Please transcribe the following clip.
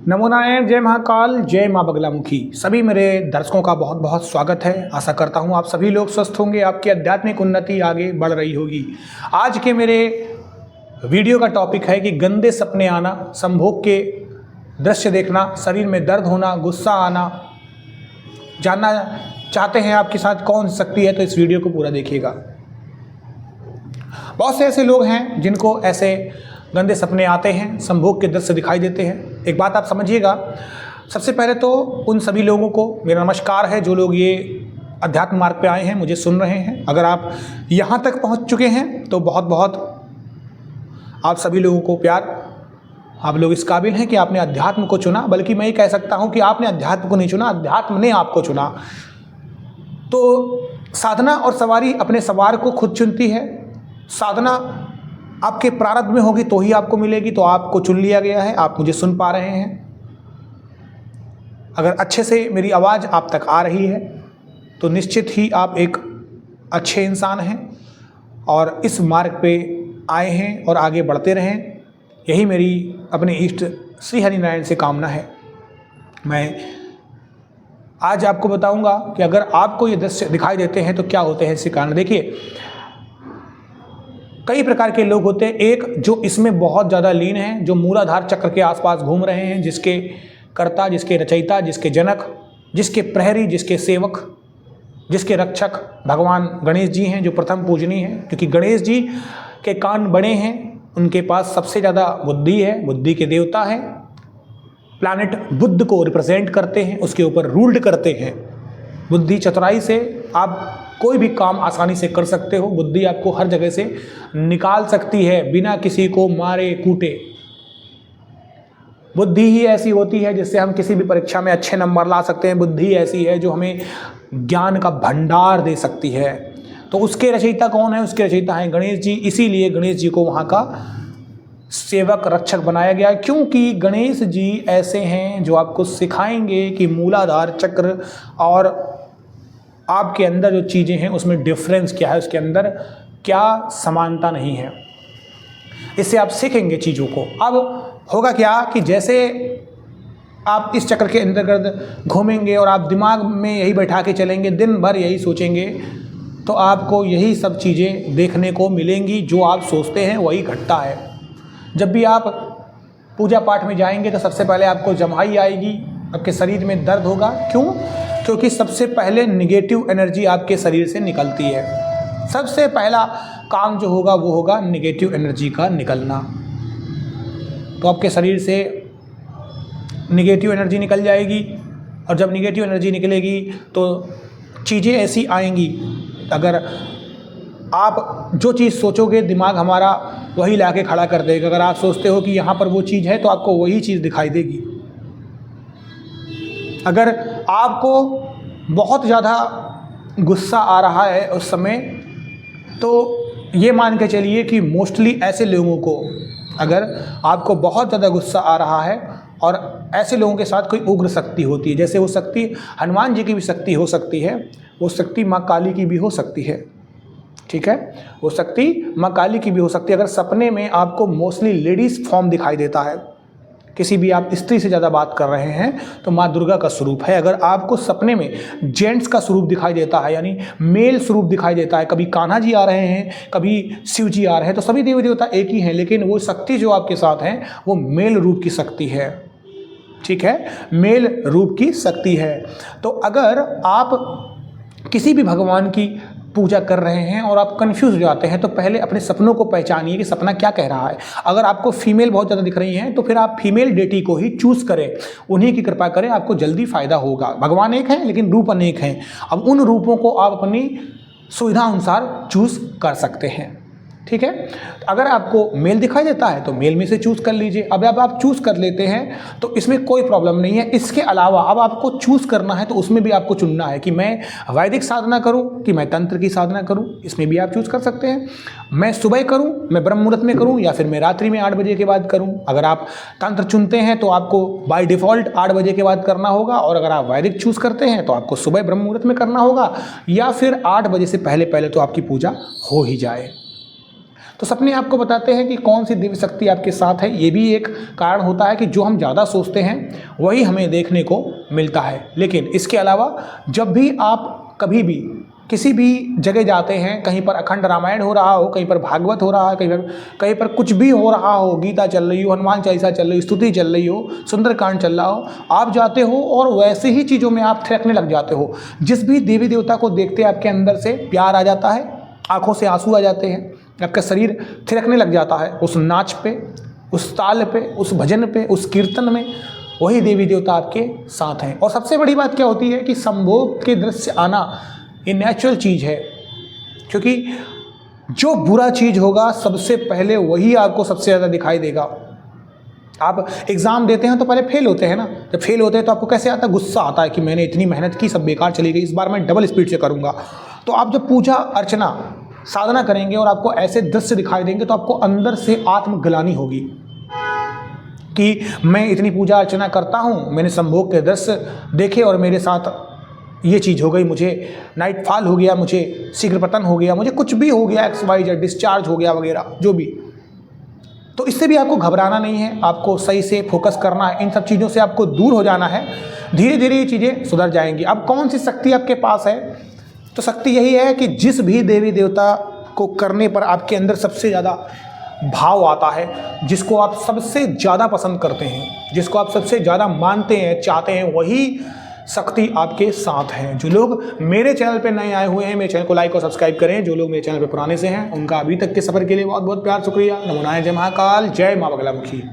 नमो नारायण, जय महाकाल, जय माँ बगलामुखी। सभी मेरे दर्शकों का बहुत बहुत स्वागत है। आशा करता हूँ आप सभी लोग स्वस्थ होंगे, आपकी आध्यात्मिक उन्नति आगे बढ़ रही होगी। आज के मेरे वीडियो का टॉपिक है कि गंदे सपने आना, संभोग के दृश्य देखना, शरीर में दर्द होना, गुस्सा आना। जानना चाहते हैं आपके साथ कौन सी शक्ति है, तो इस वीडियो को पूरा देखिएगा। बहुत से ऐसे लोग हैं जिनको ऐसे गंदे सपने आते हैं, संभोग के दृश्य दिखाई देते हैं। एक बात आप समझिएगा, सबसे पहले तो उन सभी लोगों को मेरा नमस्कार है जो लोग ये अध्यात्म मार्ग पे आए हैं, मुझे सुन रहे हैं। अगर आप यहाँ तक पहुँच चुके हैं तो बहुत बहुत आप सभी लोगों को प्यार। आप लोग इस काबिल हैं कि आपने अध्यात्म को चुना, बल्कि मैं ये कह सकता हूँ कि आपने अध्यात्म को नहीं चुना, अध्यात्म ने आपको चुना। तो साधना और सवारी अपने सवार को खुद चुनती है। साधना आपके प्रारब्ध में होगी तो ही आपको मिलेगी, तो आपको चुन लिया गया है। आप मुझे सुन पा रहे हैं। अगर अच्छे से मेरी आवाज़ आप तक आ रही है तो निश्चित ही आप एक अच्छे इंसान हैं और इस मार्ग पे आए हैं और आगे बढ़ते रहें। यही मेरी अपने इष्ट श्री हरिनारायण से कामना है। मैं आज आपको बताऊंगा कि अगर आपको ये दृश्य दिखाई देते हैं तो क्या होते हैं इसके कारण। देखिए, कई प्रकार के लोग होते हैं। एक जो इसमें बहुत ज़्यादा लीन हैं, जो मूलाधार चक्र के आसपास घूम रहे हैं, जिसके कर्ता, जिसके रचयिता, जिसके जनक, जिसके प्रहरी, जिसके सेवक, जिसके रक्षक भगवान गणेश जी हैं, जो प्रथम पूजनीय हैं। क्योंकि गणेश जी के कान बड़े हैं, उनके पास सबसे ज़्यादा बुद्धि है, बुद्धि के देवता हैं। प्लैनेट बुध को रिप्रेजेंट करते हैं, उसके ऊपर रूल्ड करते हैं। बुद्धि चतुराई से आप कोई भी काम आसानी से कर सकते हो। बुद्धि आपको हर जगह से निकाल सकती है बिना किसी को मारे कूटे। बुद्धि ही ऐसी होती है जिससे हम किसी भी परीक्षा में अच्छे नंबर ला सकते हैं। बुद्धि ऐसी है जो हमें ज्ञान का भंडार दे सकती है। तो उसके रचयिता कौन है? उसके रचयिता हैं गणेश जी। इसीलिए गणेश जी को वहाँ का सेवक रक्षक बनाया गया, क्योंकि गणेश जी ऐसे हैं जो आपको सिखाएंगे कि मूलाधार चक्र और आपके अंदर जो चीज़ें हैं उसमें डिफरेंस क्या है, उसके अंदर क्या समानता नहीं है। इससे आप सीखेंगे चीज़ों को। अब होगा क्या कि जैसे आप इस चक्र के अंतर्गत घूमेंगे और आप दिमाग में यही बैठा के चलेंगे, दिन भर यही सोचेंगे, तो आपको यही सब चीज़ें देखने को मिलेंगी। जो आप सोचते हैं वही घटता है। जब भी आप पूजा पाठ में जाएंगे तो सबसे पहले आपको जम्हाई आएगी, आपके शरीर में दर्द होगा। क्यों? क्योंकि सबसे पहले निगेटिव एनर्जी आपके शरीर से निकलती है। सबसे पहला काम जो होगा वो होगा निगेटिव एनर्जी का निकलना। तो आपके शरीर से निगेटिव एनर्जी निकल जाएगी, और जब निगेटिव एनर्जी निकलेगी तो चीज़ें ऐसी आएंगी। अगर आप जो चीज़ सोचोगे दिमाग हमारा वही ला के खड़ा कर देगा। अगर आप सोचते हो कि यहाँ पर वो चीज़ है तो आपको वही चीज़ दिखाई देगी। अगर आपको बहुत ज़्यादा गुस्सा आ रहा है उस समय, तो ये मान के चलिए कि मोस्टली ऐसे लोगों को, अगर आपको बहुत ज़्यादा गुस्सा आ रहा है और ऐसे लोगों के साथ कोई उग्र शक्ति होती है, जैसे वो शक्ति हनुमान जी की भी शक्ति हो सकती है, वो शक्ति माँ काली की भी हो सकती है। ठीक है, वो शक्ति माँ काली की भी हो सकती है। अगर सपने में आपको मोस्टली लेडीज़ फॉर्म दिखाई देता है, किसी भी आप स्त्री से ज़्यादा बात कर रहे हैं, तो माँ दुर्गा का स्वरूप है। अगर आपको सपने में जेंट्स का स्वरूप दिखाई देता है, यानी मेल स्वरूप दिखाई देता है, कभी कान्हा जी आ रहे हैं, कभी शिव जी आ रहे हैं, तो सभी देवी देवता एक ही हैं, लेकिन वो शक्ति जो आपके साथ हैं वो मेल रूप की शक्ति है। ठीक है, मेल रूप की शक्ति है। तो अगर आप किसी भी भगवान की पूजा कर रहे हैं और आप कंफ्यूज हो जाते हैं, तो पहले अपने सपनों को पहचानिए कि सपना क्या कह रहा है। अगर आपको फीमेल बहुत ज़्यादा दिख रही हैं तो फिर आप फीमेल डेटी को ही चूज़ करें, उन्हीं की कृपा करें, आपको जल्दी फ़ायदा होगा। भगवान एक है लेकिन रूप अनेक हैं। अब उन रूपों को आप अपनी सुविधा अनुसार चूज़ कर सकते हैं। ठीक है, अगर आपको मेल दिखाई देता है तो मेल में से चूज़ कर लीजिए। अब आप चूज़ कर लेते हैं तो इसमें कोई प्रॉब्लम नहीं है। इसके अलावा अब आपको चूज़ करना है तो उसमें भी आपको चुनना है कि मैं वैदिक साधना करूं कि मैं तंत्र की साधना करूं। इसमें भी आप चूज़ कर सकते हैं। मैं सुबह करूं, मैं ब्रह्म मुहूर्त में करूं, या फिर मैं रात्रि में 8 बजे के बाद करूं। अगर आप तंत्र चुनते हैं तो आपको बाय डिफ़ॉल्ट 8 बजे के बाद करना होगा, और अगर आप वैदिक चूज़ करते हैं तो आपको सुबह ब्रह्म मुहूर्त में करना होगा, या फिर 8 बजे से पहले पहले तो आपकी पूजा हो ही जाए। तो सपने आपको बताते हैं कि कौन सी दिव्य शक्ति आपके साथ है। ये भी एक कारण होता है कि जो हम ज़्यादा सोचते हैं वही हमें देखने को मिलता है। लेकिन इसके अलावा जब भी आप कभी भी किसी भी जगह जाते हैं, कहीं पर अखंड रामायण हो रहा हो, कहीं पर भागवत हो रहा है, कहीं पर कुछ भी हो रहा हो, गीता चल रही हो, हनुमान चालीसा चल रही हो, स्तुति चल रही हो, सुंदरकांड चल रहा हो, आप जाते हो और वैसे ही चीज़ों में आप थिरकने लग जाते हो। जिस भी देवी देवता को देखते आपके अंदर से प्यार आ जाता है, आंखों से आंसू आ जाते हैं, आपका शरीर थिरकने लग जाता है उस नाच पे, उस ताल पे, उस भजन पे, उस कीर्तन में। वही देवी देवता आपके साथ हैं। और सबसे बड़ी बात क्या होती है कि संभोग के दृश्य आना ये नेचुरल चीज़ है, क्योंकि जो बुरा चीज़ होगा सबसे पहले वही आपको सबसे ज़्यादा दिखाई देगा। आप एग्ज़ाम देते हैं तो पहले फेल होते हैं ना, जब फेल होते हैं तो आपको कैसे आता है? गुस्सा आता है कि मैंने इतनी मेहनत की, सब बेकार चली गई, इस बार मैं डबल स्पीड से करूँगा। तो आप जब पूजा अर्चना साधना करेंगे और आपको ऐसे दृश्य दिखाई देंगे तो आपको अंदर से आत्मग्लानि होगी कि मैं इतनी पूजा अर्चना करता हूँ, मैंने संभोग के दृश्य देखे और मेरे साथ ये चीज़ हो गई, मुझे नाइट फॉल हो गया, मुझे शीघ्र पतन हो गया, मुझे कुछ भी हो गया, XYZ डिस्चार्ज हो गया वगैरह जो भी। तो इससे भी आपको घबराना नहीं है, आपको सही से फोकस करना है, इन सब चीज़ों से आपको दूर हो जाना है। धीरे धीरे ये चीज़ें सुधर जाएंगी। अब कौन सी शक्ति आपके पास है? तो शक्ति यही है कि जिस भी देवी देवता को करने पर आपके अंदर सबसे ज़्यादा भाव आता है, जिसको आप सबसे ज़्यादा पसंद करते हैं, जिसको आप सबसे ज़्यादा मानते हैं, चाहते हैं, वही शक्ति आपके साथ है। जो लोग मेरे चैनल पे नए आए हुए हैं, मेरे चैनल को लाइक और सब्सक्राइब करें। जो लोग मेरे चैनल पे पुराने से हैं, उनका अभी तक के सफ़र के लिए बहुत बहुत प्यार, शुक्रिया। नमो नारायण, जय महाकाल, जय माँ बगलामुखी।